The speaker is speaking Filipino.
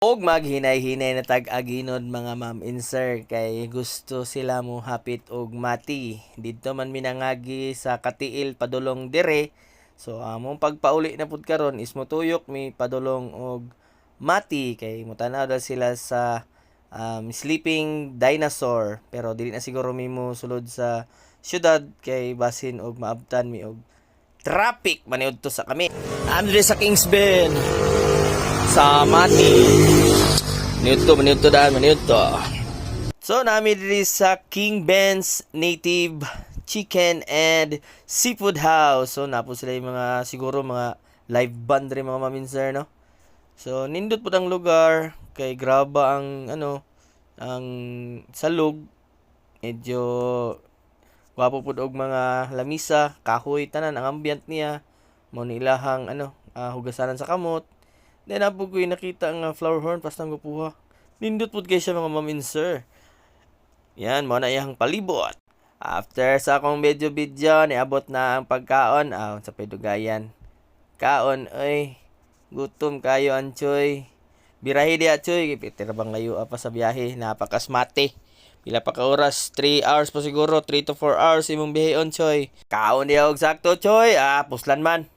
Og maghinay-hinay na tag-aginod mga ma'am and sir kay gusto sila mo hapit og mati. Didto man minangagi sa Katiil padulong dire. So among pagpauli na pud karon is motuyok mi padulong og mati kay mutanaw daw sila sa sleeping dinosaur pero dili na siguro mi mo sulod sa syudad kay basin og maabtan mi og traffic maniud to sa kami. Andre sa Kingsben sa Mati. Maniud to. So, nami diri sa King Ben's Native Chicken and Seafood House. So, napo sila yung mga, siguro mga live band rin mga maminser, no? So, nindot po ang lugar. Kay graba ang, ang salog. Medyo wapo po og mga lamisa, kahoy, tanan, ang ambient niya. Mo nilahang, hugasanan sa kamot. Then apo ko nakita ang flower horn pas nang gupuha. Nindot pud kay siya mga ma'am and sir. Yan mo na iyang palibot. After sa akong video niabot na ang pagkaon. Sa pedugayan. Kaon oy. Gutom kayo anchoy. Birahe diya choy. Peter bang layo pa sa biyahe. Napakasmate. Pila pa ka oras? 3 hours pa siguro. 3 to 4 hours imong bihon choy. Kaon diya og sakto choy. Puslan man.